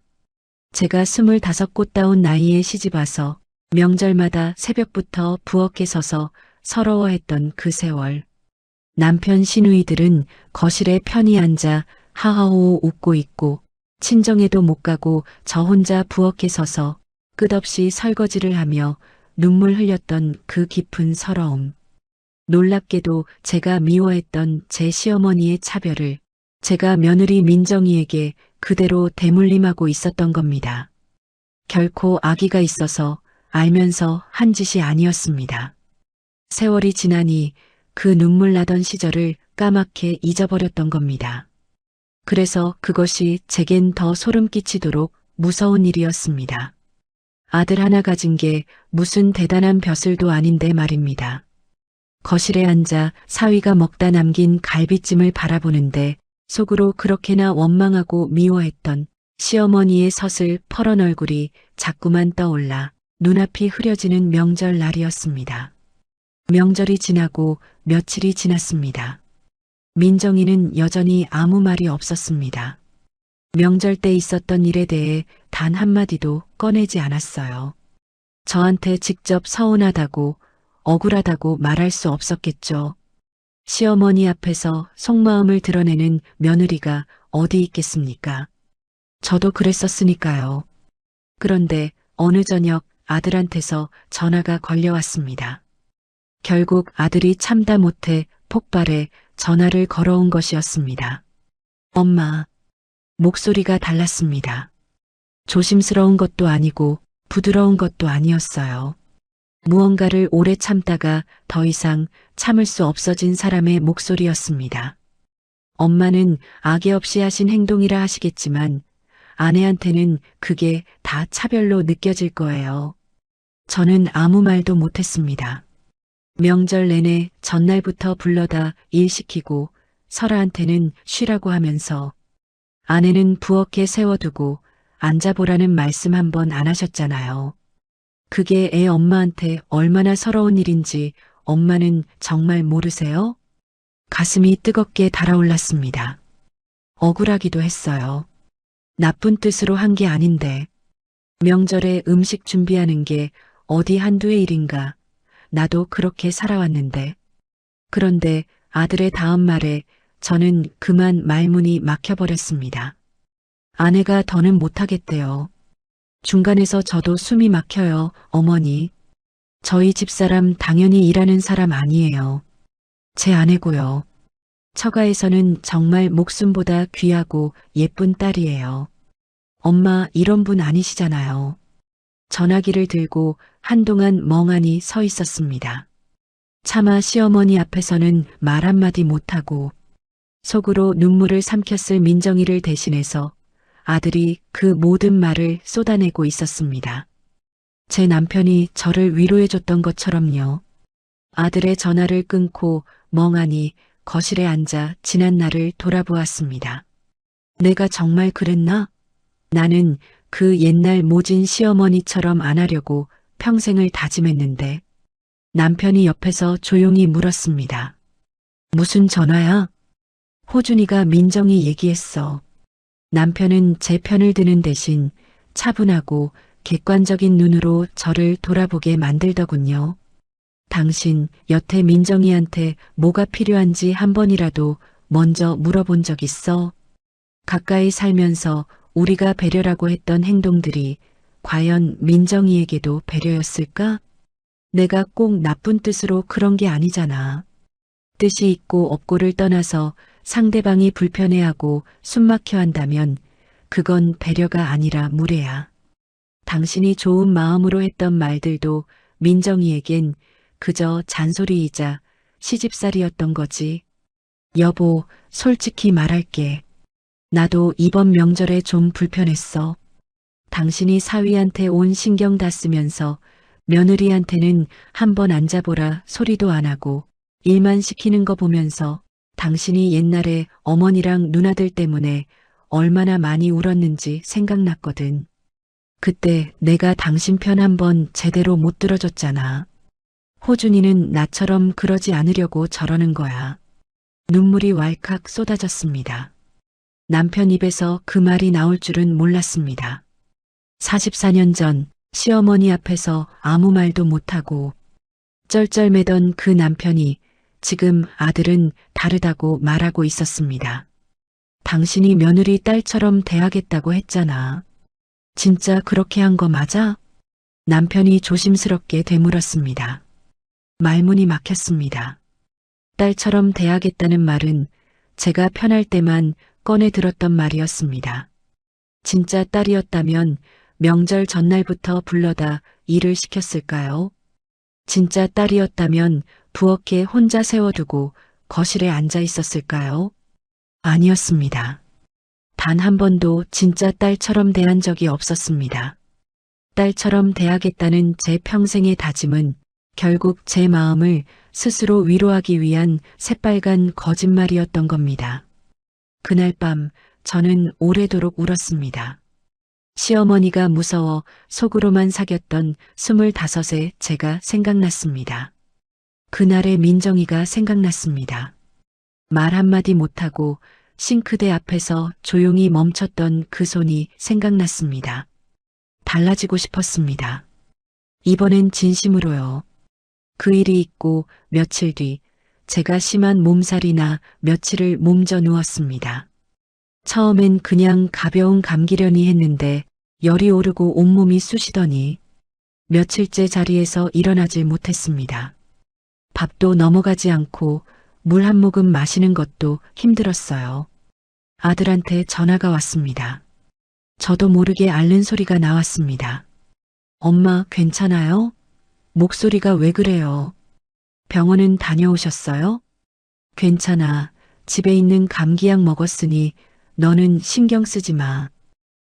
제가 25 꽃다운 나이에 시집와서 명절마다 새벽부터 부엌에 서서 서러워했던 그 세월. 남편 시누이들은 거실에 편히 앉아 하하호 웃고 있고 친정에도 못 가고 저 혼자 부엌에 서서 끝없이 설거지를 하며 눈물 흘렸던 그 깊은 서러움. 놀랍게도 제가 미워했던 제 시어머니의 차별을 제가 며느리 민정이에게 그대로 대물림하고 있었던 겁니다. 결코 악의가 있어서 알면서 한 짓이 아니었습니다. 세월이 지나니 그 눈물 나던 시절을 까맣게 잊어버렸던 겁니다. 그래서 그것이 제겐 더 소름 끼치도록 무서운 일이었습니다. 아들 하나 가진 게 무슨 대단한 벼슬도 아닌데 말입니다. 거실에 앉아 사위가 먹다 남긴 갈비찜을 바라보는데 속으로 그렇게나 원망하고 미워했던 시어머니의 서슬 퍼런 얼굴이 자꾸만 떠올라 눈앞이 흐려지는 명절 날이었습니다. 명절이 지나고 며칠이 지났습니다. 민정이는 여전히 아무 말이 없었습니다. 명절 때 있었던 일에 대해 단 한마디도 꺼내지 않았어요. 저한테 직접 서운하다고 억울하다고 말할 수 없었겠죠. 시어머니 앞에서 속마음을 드러내는 며느리가 어디 있겠습니까? 저도 그랬었으니까요. 그런데 어느 저녁 아들한테서 전화가 걸려왔습니다. 결국 아들이 참다 못해 폭발해 전화를 걸어온 것이었습니다. 엄마. 목소리가 달랐습니다. 조심스러운 것도 아니고 부드러운 것도 아니었어요. 무언가를 오래 참다가 더 이상 참을 수 없어진 사람의 목소리였습니다. 엄마는 악의 없이 하신 행동이라 하시겠지만 아내한테는 그게 다 차별로 느껴질 거예요. 저는 아무 말도 못했습니다. 명절 내내 전날부터 불러다 일 시키고 설아한테는 쉬라고 하면서 아내는 부엌에 세워두고 앉아보라는 말씀 한 번 안 하셨잖아요. 그게 애 엄마한테 얼마나 서러운 일인지 엄마는 정말 모르세요? 가슴이 뜨겁게 달아올랐습니다. 억울하기도 했어요. 나쁜 뜻으로 한 게 아닌데 명절에 음식 준비하는 게 어디 한두의 일인가. 나도 그렇게 살아왔는데. 그런데 아들의 다음 말에 저는 그만 말문이 막혀버렸습니다. 아내가 더는 못하겠대요. 중간에서 저도 숨이 막혀요, 어머니. 저희 집사람 당연히 일하는 사람 아니에요. 제 아내고요. 처가에서는 정말 목숨보다 귀하고 예쁜 딸이에요. 엄마 이런 분 아니시잖아요. 전화기를 들고 한동안 멍하니 서 있었습니다. 차마 시어머니 앞에서는 말 한마디 못하고 속으로 눈물을 삼켰을 민정이를 대신해서 아들이 그 모든 말을 쏟아내고 있었습니다. 제 남편이 저를 위로해줬던 것처럼요. 아들의 전화를 끊고 멍하니 거실에 앉아 지난 날을 돌아보았습니다. 내가 정말 그랬나? 나는 그 옛날 모진 시어머니처럼 안 하려고 평생을 다짐했는데 남편이 옆에서 조용히 물었습니다. 무슨 전화야? 호준이가 민정이 얘기했어. 남편은 제 편을 드는 대신 차분하고 객관적인 눈으로 저를 돌아보게 만들더군요. 당신 여태 민정이한테 뭐가 필요한지 한 번이라도 먼저 물어본 적 있어? 가까이 살면서 우리가 배려라고 했던 행동들이 과연 민정이에게도 배려였을까? 내가 꼭 나쁜 뜻으로 그런 게 아니잖아. 뜻이 있고 없고를 떠나서 상대방이 불편해하고 숨막혀 한다면 그건 배려가 아니라 무례야. 당신이 좋은 마음으로 했던 말들도 민정이에겐 그저 잔소리이자 시집살이였던 거지. 여보, 솔직히 말할게. 나도 이번 명절에 좀 불편했어. 당신이 사위한테 온 신경 다 쓰면서 며느리한테는 한번 앉아보라 소리도 안 하고 일만 시키는 거 보면서 당신이 옛날에 어머니랑 누나들 때문에 얼마나 많이 울었는지 생각났거든. 그때 내가 당신 편 한번 제대로 못 들어줬잖아. 호준이는 나처럼 그러지 않으려고 저러는 거야. 눈물이 왈칵 쏟아졌습니다. 남편 입에서 그 말이 나올 줄은 몰랐습니다. 44년 전 시어머니 앞에서 아무 말도 못하고 쩔쩔매던 그 남편이 지금 아들은 다르다고 말하고 있었습니다. 당신이 며느리 딸처럼 대하겠다고 했잖아. 진짜 그렇게 한 거 맞아? 남편이 조심스럽게 되물었습니다. 말문이 막혔습니다. 딸처럼 대하겠다는 말은 제가 편할 때만 꺼내 들었던 말이었습니다. 진짜 딸이었다면 명절 전날부터 불러다 일을 시켰을까요? 진짜 딸이었다면 부엌에 혼자 세워두고 거실에 앉아 있었을까요? 아니었습니다. 단 한 번도 진짜 딸처럼 대한 적이 없었습니다. 딸처럼 대하겠다는 제 평생의 다짐은 결국 제 마음을 스스로 위로하기 위한 새빨간 거짓말이었던 겁니다. 그날 밤 저는 오래도록 울었습니다. 시어머니가 무서워 속으로만 사귀었던 25의 제가 생각났습니다. 그날의 민정이가 생각났습니다. 말 한마디 못하고 싱크대 앞에서 조용히 멈췄던 그 손이 생각났습니다. 달라지고 싶었습니다. 이번엔 진심으로요. 그 일이 있고 며칠 뒤 제가 심한 몸살이나 며칠을 몸져 누웠습니다. 처음엔 그냥 가벼운 감기려니 했는데 열이 오르고 온몸이 쑤시더니 며칠째 자리에서 일어나질 못했습니다. 밥도 넘어가지 않고 물 한 모금 마시는 것도 힘들었어요. 아들한테 전화가 왔습니다. 저도 모르게 앓는 소리가 나왔습니다. 엄마 괜찮아요? 목소리가 왜 그래요? 병원은 다녀오셨어요? 괜찮아. 집에 있는 감기약 먹었으니 너는 신경 쓰지 마.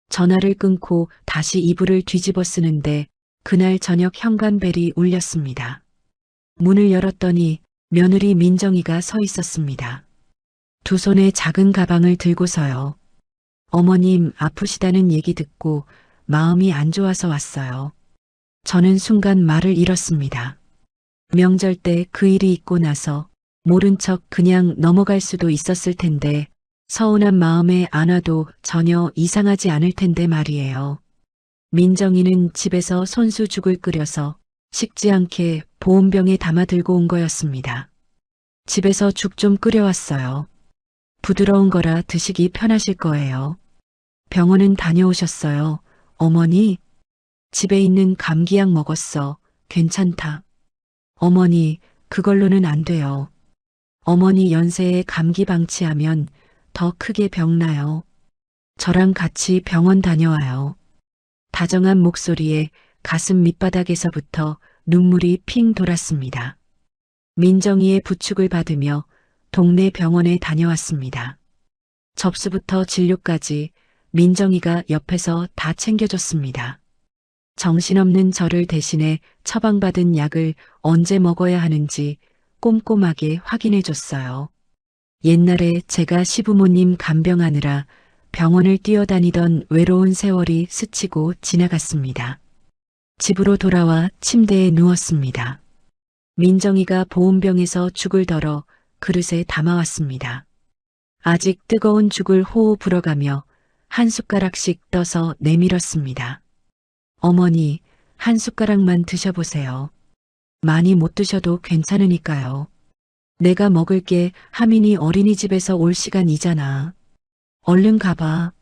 전화를 끊고 다시 이불을 뒤집어 쓰는데 그날 저녁 현관벨이 울렸습니다. 문을 열었더니 며느리 민정이가 서 있었습니다. 두 손에 작은 가방을 들고서요. 어머님 아프시다는 얘기 듣고 마음이 안 좋아서 왔어요. 저는 순간 말을 잃었습니다. 명절 때 그 일이 있고 나서 모른 척 그냥 넘어갈 수도 있었을 텐데 서운한 마음에 안 와도 전혀 이상하지 않을 텐데 말이에요. 민정이는 집에서 손수죽을 끓여서 식지 않게 보온병에 담아 들고 온 거였습니다. 집에서 죽 좀 끓여왔어요. 부드러운 거라 드시기 편하실 거예요. 병원은 다녀오셨어요. 어머니, 집에 있는 감기약 먹었어. 괜찮다. 어머니, 그걸로는 안 돼요. 어머니 연세에 감기 방치하면 더 크게 병나요. 저랑 같이 병원 다녀와요. 다정한 목소리에 가슴 밑바닥에서부터 눈물이 핑 돌았습니다. 민정이의 부축을 받으며 동네 병원에 다녀왔습니다. 접수부터 진료까지 민정이가 옆에서 다 챙겨줬습니다. 정신없는 저를 대신해 처방받은 약을 언제 먹어야 하는지 꼼꼼하게 확인해줬어요. 옛날에 제가 시부모님 간병하느라 병원을 뛰어다니던 외로운 세월이 스치고 지나갔습니다. 집으로 돌아와 침대에 누웠습니다. 민정이가 보온병에서 죽을 덜어 그릇에 담아왔습니다. 아직 뜨거운 죽을 호호 불어가며 한 숟가락씩 떠서 내밀었습니다. 어머니, 한 숟가락만 드셔보세요. 많이 못 드셔도 괜찮으니까요. 내가 먹을 게 하민이 어린이집에서 올 시간이잖아. 얼른 가봐.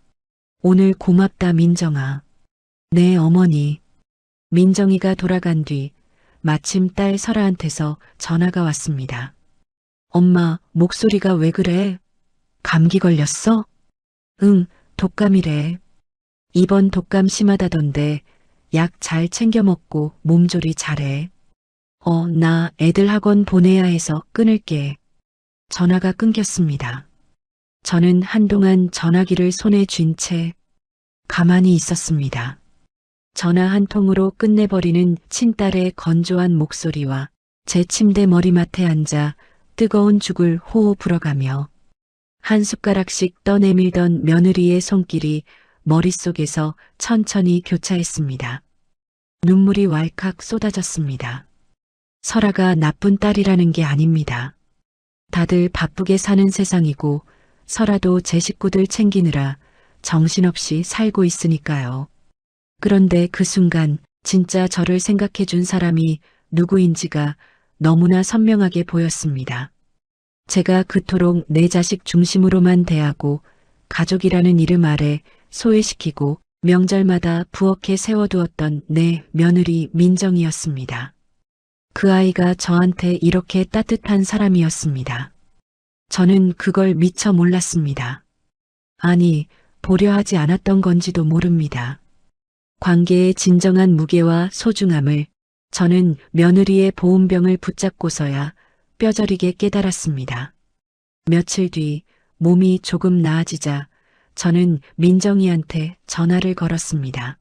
오늘 고맙다 민정아. 네 어머니. 민정이가 돌아간 뒤 마침 딸 설아한테서 전화가 왔습니다. 엄마, 목소리가 왜 그래? 감기 걸렸어? 응, 독감이래. 이번 독감 심하다던데 약 잘 챙겨 먹고 몸조리 잘해. 나 애들 학원 보내야 해서 끊을게. 전화가 끊겼습니다. 저는 한동안 전화기를 손에 쥔 채 가만히 있었습니다. 전화 한 통으로 끝내버리는 친딸의 건조한 목소리와 제 침대 머리맡에 앉아 뜨거운 죽을 호호 불어가며 한 숟가락씩 떠내밀던 며느리의 손길이 머릿속에서 천천히 교차했습니다. 눈물이 왈칵 쏟아졌습니다. 설아가 나쁜 딸이라는 게 아닙니다. 다들 바쁘게 사는 세상이고 설아도 제 식구들 챙기느라 정신없이 살고 있으니까요. 그런데 그 순간 진짜 저를 생각해 준 사람이 누구인지가 너무나 선명하게 보였습니다. 제가 그토록 내 자식 중심으로만 대하고 가족이라는 이름 아래 소외시키고 명절마다 부엌에 세워두었던 내 며느리 민정이었습니다. 그 아이가 저한테 이렇게 따뜻한 사람이었습니다. 저는 그걸 미처 몰랐습니다. 아니, 보려 하지 않았던 건지도 모릅니다. 관계의 진정한 무게와 소중함을 저는 며느리의 보온병을 붙잡고서야 뼈저리게 깨달았습니다. 며칠 뒤 몸이 조금 나아지자 저는 민정이한테 전화를 걸었습니다.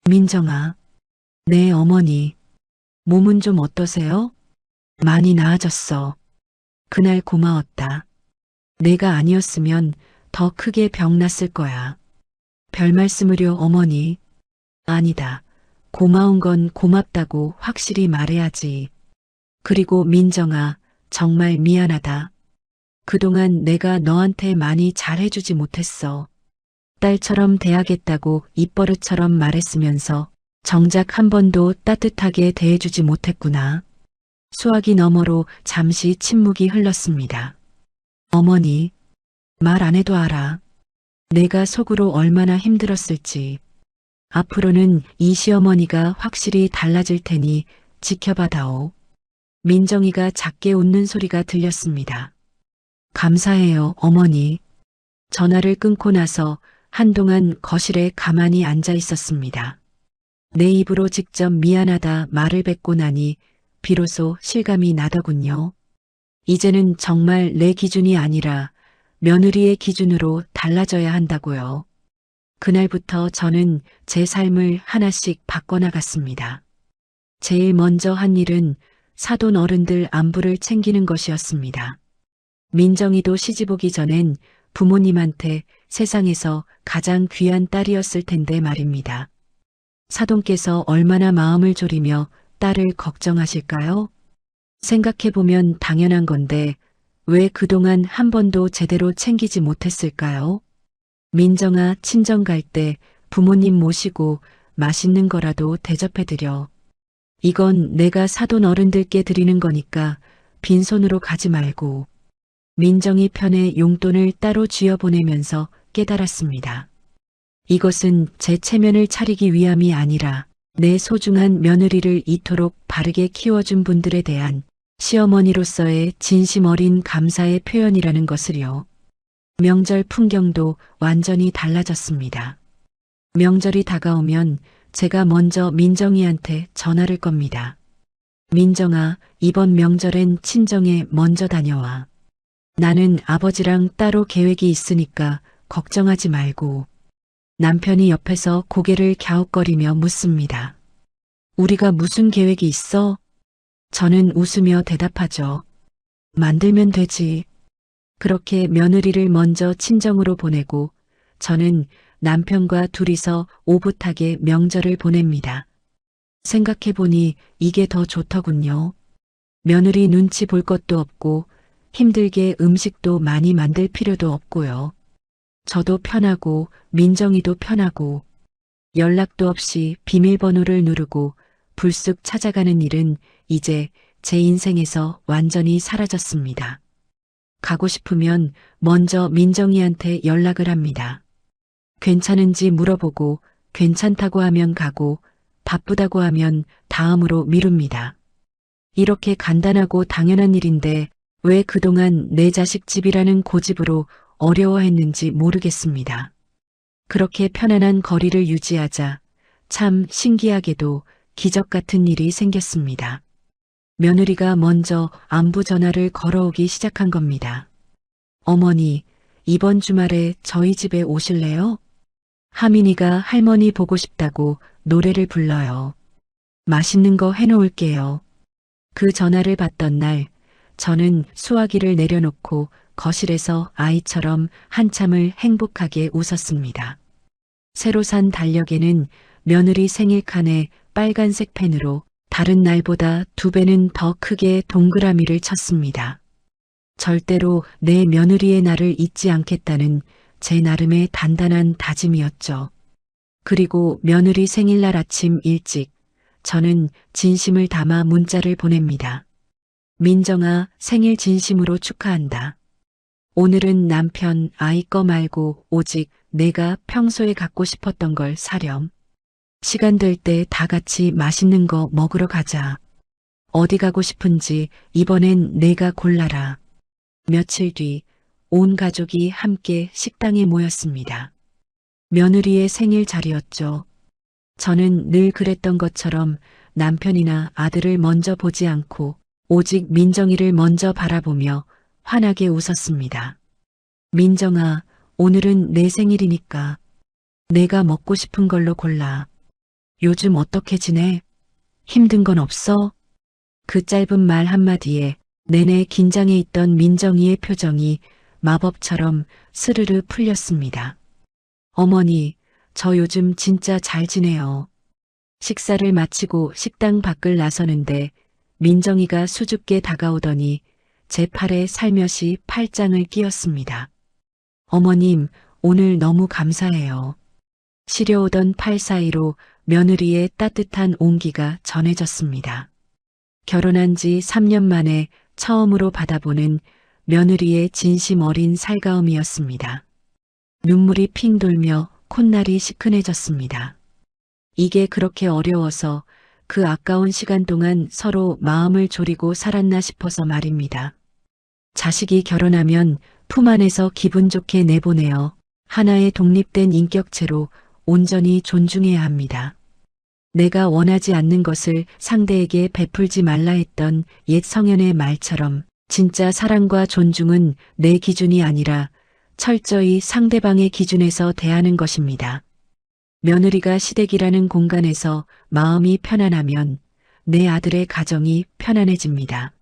민정아, 네 어머니, 몸은 좀 어떠세요? 많이 나아졌어. 그날 고마웠다. 내가 아니었으면 더 크게 병났을 거야. 별 말씀을요 어머니. 아니다. 고마운 건 고맙다고 확실히 말해야지. 그리고 민정아, 정말 미안하다. 그동안 내가 너한테 많이 잘해주지 못했어. 딸처럼 대하겠다고 입버릇처럼 말했으면서 정작 한 번도 따뜻하게 대해주지 못했구나. 수화기 너머로 잠시 침묵이 흘렀습니다. 어머니, 말 안 해도 알아. 내가 속으로 얼마나 힘들었을지. 앞으로는 이 시어머니가 확실히 달라질 테니 지켜봐다오. 민정이가 작게 웃는 소리가 들렸습니다. 감사해요, 어머니. 전화를 끊고 나서 한동안 거실에 가만히 앉아 있었습니다. 내 입으로 직접 미안하다 말을 뱉고 나니 비로소 실감이 나더군요. 이제는 정말 내 기준이 아니라 며느리의 기준으로 달라져야 한다고요. 그날부터 저는 제 삶을 하나씩 바꿔나갔습니다. 제일 먼저 한 일은 사돈 어른들 안부를 챙기는 것이었습니다. 민정이도 시집 오기 전엔 부모님한테 세상에서 가장 귀한 딸이었을 텐데 말입니다. 사돈께서 얼마나 마음을 졸이며 딸을 걱정하실까요? 생각해보면 당연한 건데 왜 그동안 한 번도 제대로 챙기지 못했을까요? 민정아, 친정 갈 때 부모님 모시고 맛있는 거라도 대접해드려. 이건 내가 사돈 어른들께 드리는 거니까 빈손으로 가지 말고. 민정이 편에 용돈을 따로 쥐어보내면서 깨달았습니다. 이것은 제 체면을 차리기 위함이 아니라 내 소중한 며느리를 이토록 바르게 키워준 분들에 대한 시어머니로서의 진심 어린 감사의 표현이라는 것을요. 명절 풍경도 완전히 달라졌습니다. 명절이 다가오면 제가 먼저 민정이한테 전화를 겁니다. 민정아, 이번 명절엔 친정에 먼저 다녀와. 나는 아버지랑 따로 계획이 있으니까 걱정하지 말고. 남편이 옆에서 고개를 갸웃거리며 묻습니다. 우리가 무슨 계획이 있어? 저는 웃으며 대답하죠. 만들면 되지. 그렇게 며느리를 먼저 친정으로 보내고 저는 남편과 둘이서 오붓하게 명절을 보냅니다. 생각해보니 이게 더 좋더군요. 며느리 눈치 볼 것도 없고 힘들게 음식도 많이 만들 필요도 없고요. 저도 편하고 민정이도 편하고 연락도 없이 비밀번호를 누르고 불쑥 찾아가는 일은 이제 제 인생에서 완전히 사라졌습니다. 가고 싶으면 먼저 민정이한테 연락을 합니다. 괜찮은지 물어보고 괜찮다고 하면 가고 바쁘다고 하면 다음으로 미룹니다. 이렇게 간단하고 당연한 일인데 왜 그동안 내 자식 집이라는 고집으로 어려워했는지 모르겠습니다. 그렇게 편안한 거리를 유지하자 참 신기하게도 기적 같은 일이 생겼습니다. 며느리가 먼저 안부 전화를 걸어오기 시작한 겁니다. 어머니, 이번 주말에 저희 집에 오실래요? 하민이가 할머니 보고 싶다고 노래를 불러요. 맛있는 거 해놓을게요. 그 전화를 받던 날 저는 수화기를 내려놓고 거실에서 아이처럼 한참을 행복하게 웃었습니다. 새로 산 달력에는 며느리 생일 칸에 빨간색 펜으로 다른 날보다 2배는 더 크게 동그라미를 쳤습니다. 절대로 내 며느리의 날을 잊지 않겠다는 제 나름의 단단한 다짐이었죠. 그리고 며느리 생일날 아침 일찍 저는 진심을 담아 문자를 보냅니다. 민정아, 생일 진심으로 축하한다. 오늘은 남편, 아이 거 말고 오직 내가 평소에 갖고 싶었던 걸 사렴. 시간 될 때 다 같이 맛있는 거 먹으러 가자. 어디 가고 싶은지 이번엔 내가 골라라. 며칠 뒤 온 가족이 함께 식당에 모였습니다. 며느리의 생일 자리였죠. 저는 늘 그랬던 것처럼 남편이나 아들을 먼저 보지 않고 오직 민정이를 먼저 바라보며 환하게 웃었습니다. 민정아, 오늘은 내 생일이니까 내가 먹고 싶은 걸로 골라. 요즘 어떻게 지내? 힘든 건 없어? 그 짧은 말 한마디에 내내 긴장해 있던 민정이의 표정이 마법처럼 스르르 풀렸습니다. 어머니, 저 요즘 진짜 잘 지내요. 식사를 마치고 식당 밖을 나서는데 민정이가 수줍게 다가오더니 제 팔에 살며시 팔짱을 끼웠습니다. 어머님, 오늘 너무 감사해요. 시려오던 팔 사이로 며느리의 따뜻한 온기가 전해졌습니다. 결혼한 지 3년 만에 처음으로 받아보는 며느리의 진심 어린 살가움이었습니다. 눈물이 핑 돌며 콧날이 시큰해졌습니다. 이게 그렇게 어려워서 그 아까운 시간 동안 서로 마음을 졸이고 살았나 싶어서 말입니다. 자식이 결혼하면 품 안에서 기분 좋게 내보내어 하나의 독립된 인격체로 온전히 존중해야 합니다. 내가 원하지 않는 것을 상대에게 베풀지 말라 했던 옛 성현의 말처럼 진짜 사랑과 존중은 내 기준이 아니라 철저히 상대방의 기준에서 대하는 것입니다. 며느리가 시댁이라는 공간에서 마음이 편안하면 내 아들의 가정이 편안해집니다.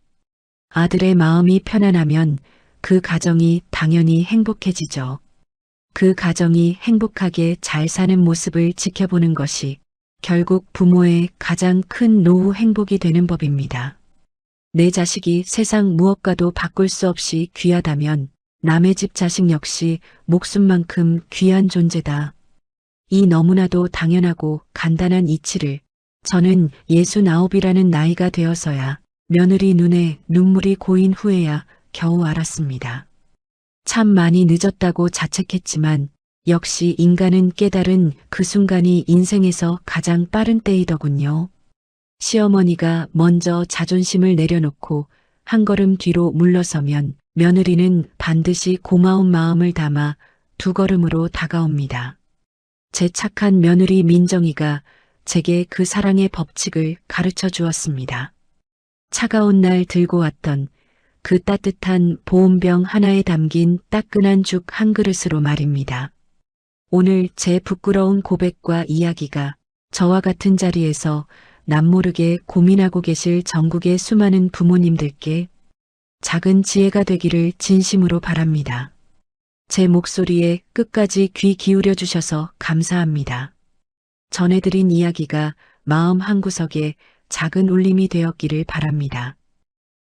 아들의 마음이 편안하면 그 가정이 당연히 행복해지죠. 그 가정이 행복하게 잘 사는 모습을 지켜보는 것이 결국 부모의 가장 큰 노후 행복이 되는 법입니다. 내 자식이 세상 무엇과도 바꿀 수 없이 귀하다면 남의 집 자식 역시 목숨만큼 귀한 존재다. 이 너무나도 당연하고 간단한 이치를 저는 69이라는 나이가 되어서야 며느리 눈에 눈물이 고인 후에야 겨우 알았습니다. 참 많이 늦었다고 자책했지만 역시 인간은 깨달은 그 순간이 인생에서 가장 빠른 때이더군요. 시어머니가 먼저 자존심을 내려놓고 한 걸음 뒤로 물러서면 며느리는 반드시 고마운 마음을 담아 두 걸음으로 다가옵니다. 제 착한 며느리 민정이가 제게 그 사랑의 법칙을 가르쳐 주었습니다. 차가운 날 들고 왔던 그 따뜻한 보온병 하나에 담긴 따끈한 죽 한 그릇으로 말입니다. 오늘 제 부끄러운 고백과 이야기가 저와 같은 자리에서 남모르게 고민하고 계실 전국의 수많은 부모님들께 작은 지혜가 되기를 진심으로 바랍니다. 제 목소리에 끝까지 귀 기울여 주셔서 감사합니다. 전해드린 이야기가 마음 한구석에 작은 울림이 되었기를 바랍니다.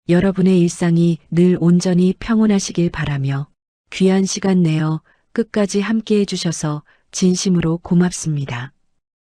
여러분의 일상이 늘 온전히 평온하시길 바라며 귀한 시간 내어 끝까지 함께 해주셔서 진심으로 고맙습니다.